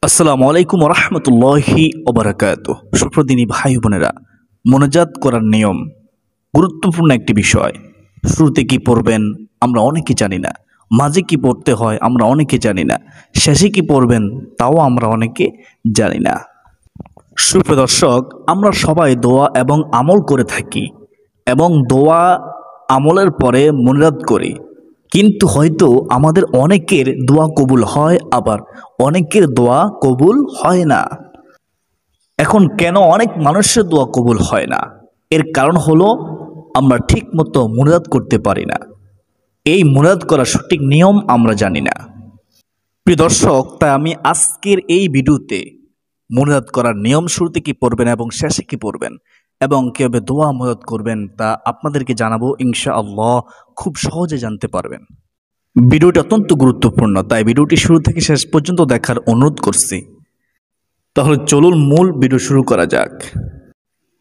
আসসালামু আলাইকুম রহমতুল্লাহি ওবারাকাতুহু। সুপ্রদিনী ভাই বোনেরা, মোনাজাত করার নিয়ম গুরুত্বপূর্ণ একটি বিষয়। শুরুতে কি পড়বেন আমরা অনেকে জানি না, মাঝে কি পড়তে হয় আমরা অনেকে জানি না, শেষে কি পড়বেন তাও আমরা অনেকে জানি না। সুপ্রিয় দর্শক, আমরা সবাই দোয়া এবং আমল করে থাকি এবং দোয়া আমলের পরে মোনাজাত করি, কিন্তু হয়তো আমাদের অনেকের দোয়া কবুল হয়, আবার অনেকের দোয়া কবুল হয় না। এখন কেন অনেক মানুষের দোয়া কবুল হয় না? এর কারণ হলো আমরা ঠিক মতো মুনাজাত করতে পারি না। এই মুনাজাত করার সঠিক নিয়ম আমরা জানি না। প্রিয় দর্শক, তাই আমি আজকের এই ভিডিওতে মুনাজাত করার নিয়ম, শুরুতে কি পড়বেন এবং শেষে কি পড়বেন এবং কীভাবে দোয়া মুনাজাত করবেন তা আপনাদেরকে জানাবো ইনশাআল্লাহ। খুব সহজে জানতে পারবেন। ভিডিওটি অত্যন্ত গুরুত্বপূর্ণ, তাই ভিডিওটি শুরু থেকে শেষ পর্যন্ত দেখার অনুরোধ করছি। তাহলে চলুন মূল ভিডিও শুরু করা যাক।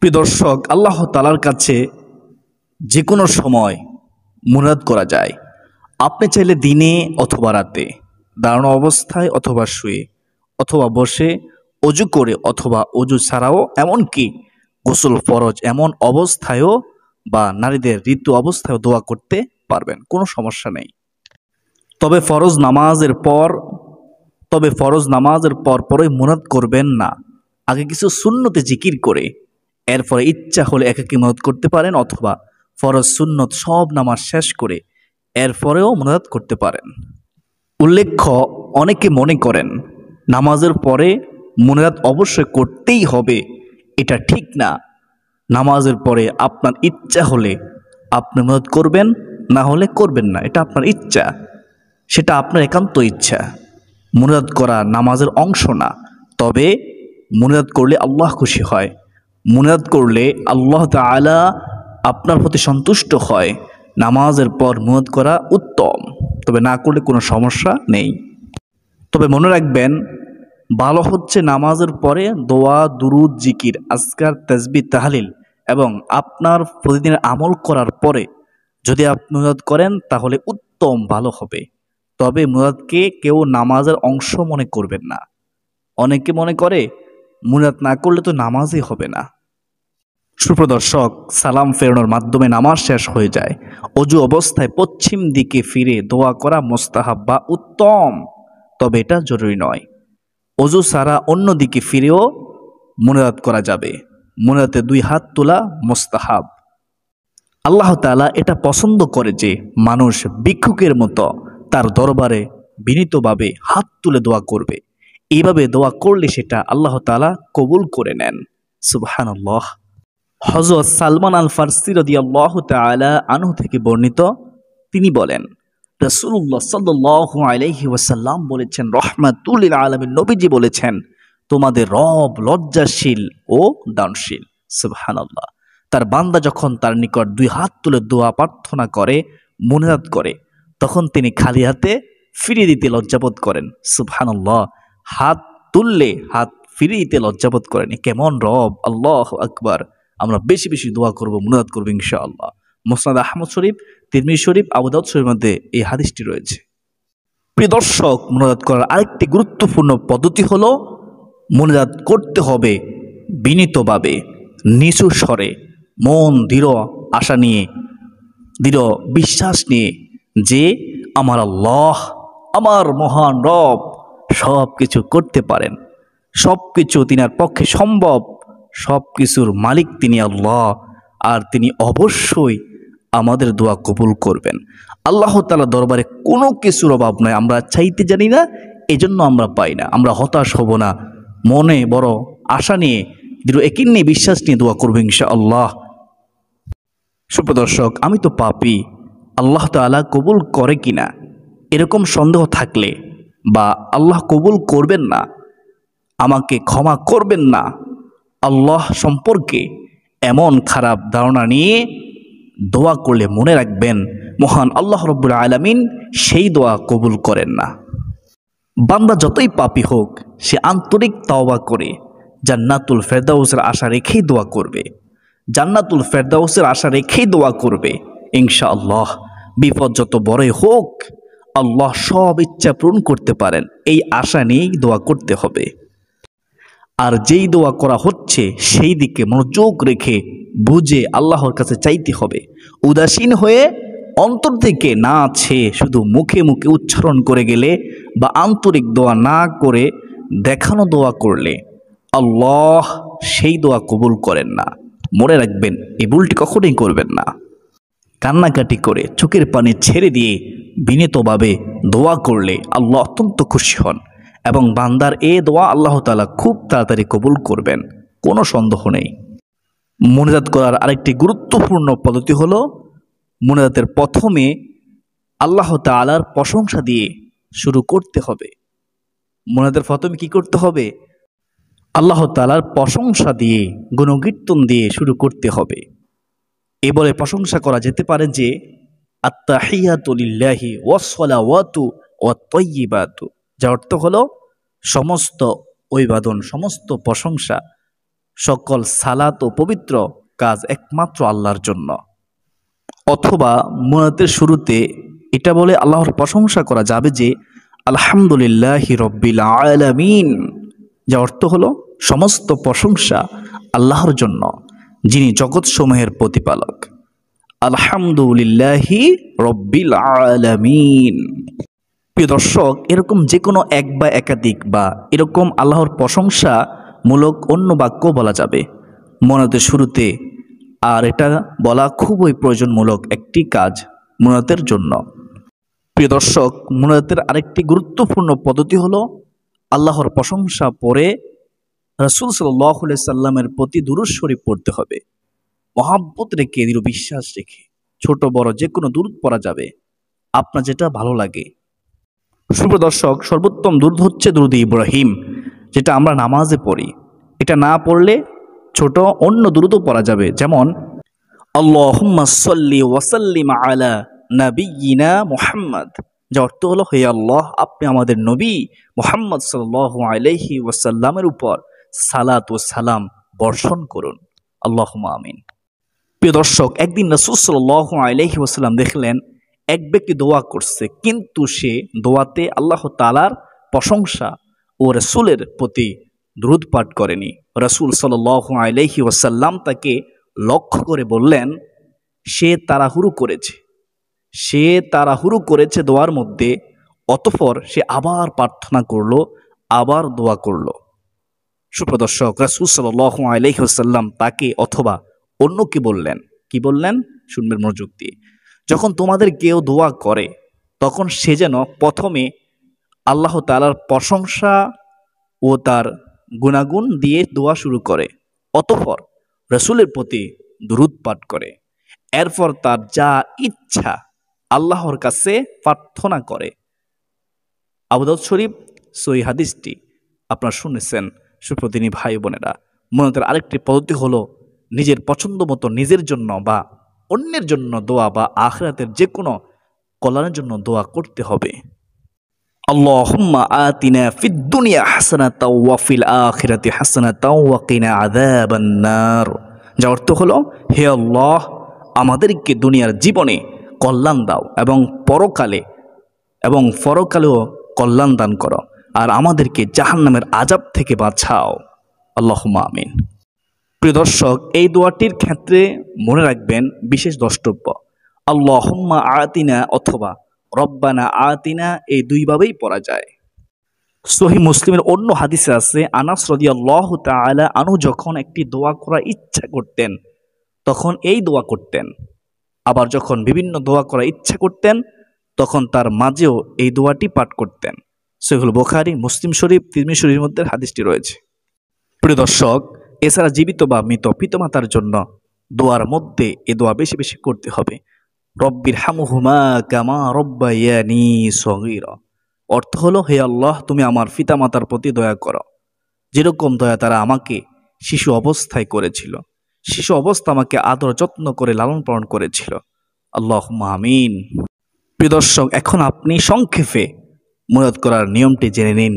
প্রিয় দর্শক, আল্লাহ তাআলার কাছে যে কোনো সময় মুনাজাত করা যায়। আপনি চাইলে দিনে অথবা রাতে, দাঁড়ানো অবস্থায় অথবা শুয়ে অথবা বসে, অজু করে অথবা অজু ছাড়াও, এমনকি গোসল ফরজ এমন অবস্থায়ও বা নারীদের ঋতু অবস্থায়ও দোয়া করতে পারবেন, কোনো সমস্যা নেই। তবে ফরজ নামাজের পর পরই মুনাজাত করবেন না। আগে কিছু সুন্নতে জিকির করে এরপরে ইচ্ছা হলে একাকী মুনাজাত করতে পারেন, অথবা ফরজ সুন্নত সব নামাজ শেষ করে এরপরেও মুনাজাত করতে পারেন। উল্লেখ্য, অনেকে মনে করেন নামাজের পরে মুনাজাত অবশ্যই করতেই হবে। এটা ঠিক না। নামাজের পরে আপনার ইচ্ছা হলে আপনি মুনাজাত করবেন, না হলে করবেন না। এটা আপনার ইচ্ছা, সেটা আপনার একান্ত ইচ্ছা। মুনাজাত করা নামাজের অংশ না, তবে মুনাজাত করলে আল্লাহ খুশি হয়। মুনাজাত করলে আল্লাহ তাআলা আপনার প্রতি সন্তুষ্ট হয়। নামাজের পর মুনাজাত করা উত্তম, তবে না করলে কোনো সমস্যা নেই। তবে মনে রাখবেন, ভালো হচ্ছে নামাজের পরে দোয়া, দুরুদ, জিকির, আজকার, তাসবিহ, তাহলিল এবং আপনার প্রতিদিনের আমল করার পরে যদি আপনি মুনাজাত করেন তাহলে উত্তম, ভালো হবে। তবে মুনাজাতকে কেউ নামাজের অংশ মনে করবেন না। অনেকে মনে করে মুনাজাত না করলে তো নামাজই হবে না। সুপ্রিয় দর্শক, সালাম ফেরানোর মাধ্যমে নামাজ শেষ হয়ে যায়। অজু অবস্থায় পশ্চিম দিকে ফিরে দোয়া করা মুস্তাহাব বা উত্তম, তবে এটা জরুরি নয়। অজু ছাড়া অন্য দিকে ফিরেও মুনাজাত করা যাবে। মুনাজাতে 2 হাত তোলা মুস্তাহাব। আল্লাহ তাআলা এটা পছন্দ করে যে মানুষ ভিক্ষুকের মতো তার দরবারে বিনীতভাবে হাত তুলে দোয়া করবে। এইভাবে দোয়া করলে সেটা আল্লাহ তাআলা কবুল করে নেন। সুবহানাল্লাহ। হযরত সালমান আল ফারসি রাদিয়াল্লাহু তাআলা আনহু থেকে বর্ণিত, তিনি বলেন, রাসূলুল্লাহ সাল্লাল্লাহু আলাইহি ওয়াসাল্লাম বলেছেন, রাহমাতুল লিল আলামিন নবীজি বলেছেন, তোমাদের রব লজ্জাশীল ও দানশীল। সুবহানাল্লাহ। তার বান্দা যখন তার নিকট 2 হাত তুলে দোয়া প্রার্থনা করে, মুনাজাত করে, তখন তিনি খালি হাতে ফিরিয়ে দিতে লজ্জাবোধ করেন। সুবহানাল্লাহ। হাত তুললে হাত ফিরিয়ে দিতে লজ্জাবোধ করেন। কেমন রব! আল্লাহু আকবার। আমরা বেশি বেশি দোয়া করব, মুনাজাত করব ইনশাআল্লাহ। মুসনাদ আহমদ শরীফ, তিরমিজি শরীফ, আবু দাউদ শরীফের মধ্যে এই হাদিসটি রয়েছে। প্রিয় দর্শক, মুনাজাত করার আরেকটি গুরুত্বপূর্ণ পদ্ধতি হলো মুনাজাত করতে হবে বিনীতভাবে, নিচু স্বরে, মন দৃঢ় আশা নিয়ে, দৃঢ় বিশ্বাস নিয়ে যে আমার আল্লাহ, আমার মহান রব সব কিছু করতে পারেন, সব কিছু তিনার পক্ষে সম্ভব, সব কিছুর মালিক তিনি আল্লাহ, আর তিনি অবশ্যই আমাদের দোয়া কবুল করবেন। আল্লাহ তাআলা দরবারে কোনো কিছুর অভাব নয়। আমরা চাইতে জানি না, এজন্য আমরা পাই না। আমরা হতাশ হব না, মনে বড় আশা নিয়ে, দৃঢ় একিন নিয়ে, বিশ্বাস নিয়ে দোয়া করব ইনশাআল্লাহ। সুপ্রিয় দর্শক, আমি তো পাপী, আল্লাহ তাআলা কবুল করে কিনা এরকম সন্দেহ থাকলে, বা আল্লাহ কবুল করবেন না, আমাকে ক্ষমা করবেন না, আল্লাহ সম্পর্কে এমন খারাপ ধারণা নিয়ে দোয়া করলে মনে রাখবেন, মহান আল্লাহ রাব্বুল আলামিন সেই দোয়া কবুল করেন না। বান্দা যতই পাপী হোক, সে আন্তরিক তওবা করে জান্নাতুল ফেরদাউসের আশা রেখেই দোয়া করবে। জান্নাতুল ফেরদাউসের আশা রেখেই দোয়া করবে ইনশাআল্লাহ। বিপদ যত বড়ই হোক, আল্লাহ সব ইচ্ছা পূরণ করতে পারেন, এই আশা নিয়েই দোয়া করতে হবে। আর যেই দোয়া করা হচ্ছে সেই দিকে মনোযোগ রেখে বুঝে আল্লাহর কাছে চাইতে হবে। উদাসীন হয়ে অন্তর থেকে না আছে শুধু মুখে মুখে উচ্চারণ করে গেলে বা আন্তরিক দোয়া না করে দেখানো দোয়া করলে আল্লাহ সেই দোয়া কবুল করেন না। মনে রাখবেন, এই ভুলটি কখনোই করবেন না। কান্নাকাটি করে চোখের পানি ছেড়ে দিয়ে বিনীতভাবে দোয়া করলে আল্লাহ অত্যন্ত খুশি হন এবং বান্দার এ দোয়া আল্লাহ তাআলা খুব তাড়াতাড়ি কবুল করবেন, কোনো সন্দেহ নেই। মুনাজাত করার আরেকটি গুরুত্বপূর্ণ পদ্ধতি হলো মুনাজাতের প্রথমে আল্লাহ তাআলার প্রশংসা দিয়ে শুরু করতে হবে। মুনাজাতের প্রথমে কি করতে হবে? আল্লাহ তাআলার প্রশংসা দিয়ে, গুণকীর্তন দিয়ে শুরু করতে হবে। এ বলে প্রশংসা করা যেতে পারে যে আত্তাহিয়াতু লিল্লাহি ওয়াসসালাওয়াতু ওয়াত-তাইয়্যিবাতু, যার অর্থ হলো সমস্ত অভিবাদন, সমস্ত প্রশংসা, সকল সালাত ও পবিত্র কাজ একমাত্র আল্লাহর জন্য। অথবা মুনাজাতের শুরুতে এটা বলে আল্লাহর প্রশংসা করা যাবে যে আলহামদুলিল্লাহি রব্বিল আলামিন, যার অর্থ হলো সমস্ত প্রশংসা আল্লাহর জন্য যিনি জগৎসমূহের প্রতিপালক। আলহামদুলিল্লাহি রব্বিল আলামিন। প্রিয় দর্শক, এরকম যে কোনো এক বা একাধিক বা এরকম আল্লাহর প্রশংসা মূলক অন্য বাক্য বলা যাবে মুনাজাতের শুরুতে, আর এটা বলা খুবই প্রয়োজনমূলক একটি কাজ মুনাজাতের জন্য। প্রিয় দর্শক, মুনাজাতের আরেকটি গুরুত্বপূর্ণ পদ্ধতি হলো আল্লাহর প্রশংসা পরে রাসূল সাল্লাল্লাহু আলাইহি সাল্লামের প্রতি দুরূদ শরীফ পড়তে হবে। মহাব্বত রেখে, দৃঢ় বিশ্বাস রেখে ছোট বড় যে কোনো দুরূদ পড়া যাবে, আপনার যেটা ভালো লাগে। সুপ্রিয় দর্শক, সর্বোত্তম দুরূদ হচ্ছে দুরূদ ইব্রাহিম, যেটা আমরা নামাজে পড়ি। এটা না পড়লে ছোট অন্য দুরূদও পড়া যাবে, যেমন আল্লাহুম্মা সাল্লি ওয়া সাল্লিম আলা নাবিয়্যিনা মুহাম্মদ, যার অর্থ হলো হে আল্লাহ, আপনি আমাদের নবী মুহাম্মদ সাল্লাল্লাহু আলাইহি ওয়াসাল্লামের উপর সালাত ও সালাম বর্ষণ করুন, আল্লাহুম্মা আমিন। প্রিয় দর্শক, একদিন রাসূল সাল্লাল্লাহু আলাইহি ওয়াসাল্লাম দেখলেন এক ব্যক্তি দোয়া করছে, কিন্তু সে দোয়াতে আল্লাহ তাআলার প্রশংসা ও রাসূলের প্রতি দুরূদ পাঠ করেনি। রাসূল সাল্লাল্লাহু আলাইহি ওয়াসাল্লাম তাকে লক্ষ্য করে বললেন, সে তাড়াহুড়ো করেছে দোয়ার মধ্যে। অতঃপর সে আবার প্রার্থনা করলো, আবার দোয়া করলো। সুপ্রিয় দর্শক, রাসূল সাল্লাল্লাহু আলাইহি ওয়াসাল্লাম তাকে অথবা অন্যকে বললেন, কি বললেন শুনবেন মনোযোগ দিয়ে, যখন তোমাদের কেউ দোয়া করে তখন সে যেন প্রথমে আল্লাহ তাআলার প্রশংসা ও তার গুণাগুণ দিয়ে দোয়া শুরু করে, অতঃপর রাসূলের প্রতি দুরূদ পাঠ করে, এরপর তার যা ইচ্ছা আল্লাহর কাছে প্রার্থনা করে। আবু দাউদ শরীফ সহিহ হাদিসটি আপনারা শুনেছেন। সুপ্রতিনি ভাই বোনেরা, মুনাজাতের আরেকটি পদ্ধতি হলো নিজের পছন্দ মতো নিজের জন্য বা অন্যের জন্য দোয়া বা আখিরাতের যে কোনো কল্যাণের জন্য দোয়া করতে হবে। আল্লাহুম্মা আতিনা ফিদ দুনিয়া হাসানাতাও ওয়া ফিল আখিরাতি হাসানাতাও ওয়া কিনা আযাবান নার, যার অর্থ হলো হে আল্লাহ, আমাদেরকে দুনিয়ার জীবনে কল্যাণ দাও এবং পরকালেও কল্যাণ দান করো, আর আমাদেরকে জাহান্নামের আযাব থেকে বাঁচাও, আল্লাহুম্মা আমিন। প্রিয় দর্শক, এই দোয়াটির ক্ষেত্রে মনে রাখবেন বিশেষ দ্রষ্টব্য, আল্লাহুম্মা আতিনা অথবা রব্বানা আতিনা এই দুইভাবেই পড়া যায়। সহিহ মুসলিমের অন্য হাদিসে আছে, আনাস রাদিয়াল্লাহু তাআলা আনহু যখন একটি দোয়া করার ইচ্ছা করতেন তখন এই দোয়া করতেন, আবার যখন বিভিন্ন দোয়া করার ইচ্ছা করতেন তখন তার মাঝেও এই দোয়াটি পাঠ করতেন। সহিহ বুখারী, মুসলিম শরীফ, তিরমিজি শরীফের মধ্যে হাদিসটি রয়েছে। প্রিয় দর্শক, এছাড়া জীবিত বা মৃত পিতামাতার জন্য দোয়ার মধ্যে এ দোয়া বেশি বেশি করতে হবে। রব্বির হামহুমা কামা রব্বায়ানি সগীরা, অর্থ হলো হে আল্লাহ, তুমি আমার পিতামাতার প্রতি দয়া করো যেরকম দয়া তারা আমাকে শিশু অবস্থায় করেছিল, শিশু অবস্থা আমাকে আদর যত্ন করে লালন পালন করেছিল, আল্লাহুম্মা আমিন। প্রিয় দর্শক, এখন আপনি সংক্ষেপে মুনাজাত করার নিয়মটি জেনে নিন।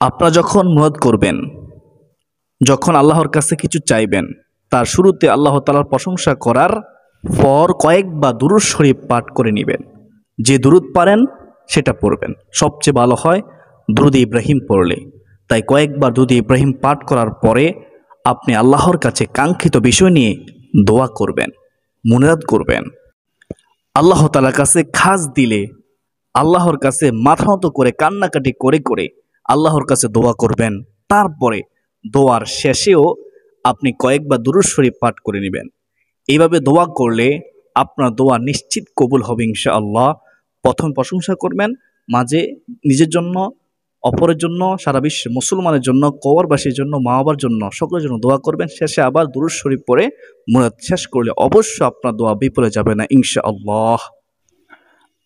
আপনারা যখন মুনাজাত করবেন, যখন আল্লাহর কাছে কিছু চাইবেন, তার শুরুতে আল্লাহ তাআলার প্রশংসা করার পর কয়েকবার দুরূদ শরীফ পাঠ করে নেবেন। যে দুরূদ পারেন সেটা পড়বেন। সবচেয়ে ভালো হয় দুরূদ ইব্রাহিম পড়লে। তাই কয়েকবার দুরূদ ইব্রাহিম পাঠ করার পরে আপনি আল্লাহর কাছে কাঙ্ক্ষিত বিষয় নিয়ে দোয়া করবেন, মুনাজাত করবেন। আল্লাহ তাআলার কাছে খাস দিলে, আল্লাহর কাছে মাথা নত করে কান্নাকাটি করে করে আল্লাহর কাছে দোয়া করবেন। তারপরে দোয়ার শেষেও আপনি কয়েকবার দুরূদ শরীফ পাঠ করে নেবেন। এইভাবে দোয়া করলে আপনার দোয়া নিশ্চিত কবুল হবে ইনশাআল্লাহ। প্রথম প্রশংসা করবেন, মাঝে নিজের জন্য, অপরের জন্য, সারা বিশ্বের মুসলমানের জন্য, কবরবাসীর জন্য, মা বাবার জন্য, সকলের জন্য দোয়া করবেন। শেষে আবার দুরূদ শরীফ পড়ে মুনাজাত শেষ করলে অবশ্যই আপনার দোয়া বিফলে যাবে না ইনশাআল্লাহ।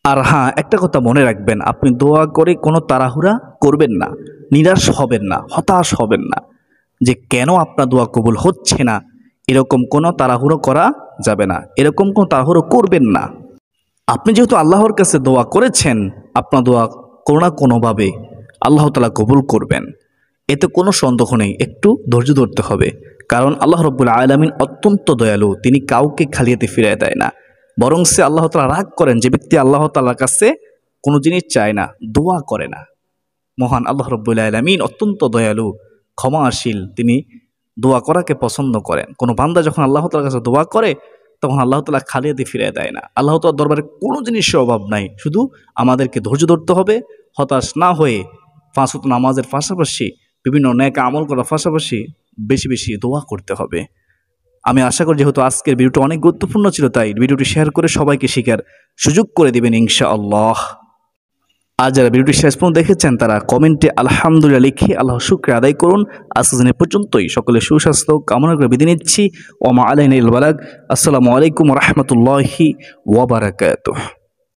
আর হ্যাঁ, একটা কথা মনে রাখবেন, আপনি দোয়া করে কোনো তাড়াহুড়া করবেন না, নিরাশ হবেন না, হতাশ হবেন না যে কেন আপনার দোয়া কবুল হচ্ছে না। এরকম কোনো তাড়াহুড়ো করা যাবে না, এরকম কোনো তাড়াহুড়ো করবেন না। আপনি যেহেতু আল্লাহর কাছে দোয়া করেছেন, আপনার দোয়া কোনো না কোনোভাবে আল্লাহ তাআলা কবুল করবেন, এতে কোনো সন্দেহ নেই। একটু ধৈর্য ধরতে হবে, কারণ আল্লাহ রাব্বুল আলামিন অত্যন্ত দয়ালু। তিনি কাউকে খালি হাতে ফিরিয়ে দেয় না, বরং সে আল্লাহ তাআলা রাগ করেন যে ব্যক্তি আল্লাহ তাআলার কাছে কোনো জিনিস চায় না, দোয়া করে না। মহান আল্লাহ রাব্বুল আলামিন অত্যন্ত দয়ালু, ক্ষমাশীল। তিনি দোয়া করাকে পছন্দ করেন। কোনো বান্দা যখন আল্লাহ তাআলার কাছে দোয়া করে, তখন আল্লাহ তাআলা খালি হাতে ফিরিয়ে দেয় না। আল্লাহ তাআলার দরবারে কোনো জিনিসের অভাব নাই। শুধু আমাদেরকে ধৈর্য ধরতে হবে, হতাশ না হয়ে পাঁচ ওয়াক্ত নামাজের পাশাপাশি বিভিন্ন নেক আমল করার পাশাপাশি বেশি বেশি দোয়া করতে হবে। আমি আশা করি যেহেতু আজকের ভিডিওটি অনেক গুরুত্বপূর্ণ ছিল, তাই ভিডিওটি শেয়ার করে সবাইকে শেখার সুযোগ করে দেবেন ইনশাআল্লাহ। আর যারা ভিডিওটি শেষ পর্যন্ত দেখেছেন তারা কমেন্টে আলহামদুলিল্লাহ লিখে আল্লাহর শুকর আদায় করুন। আজকের দিনের পর্যন্তই সকলে সুস্বাস্থ্য কামনা করে বিদায় নিচ্ছি। ওয়া মা আলাইনা ইল্লাল বালাগ। আসসালামু আলাইকুম ওয়া রাহমাতুল্লাহি ওয়া বারাকাতুহু।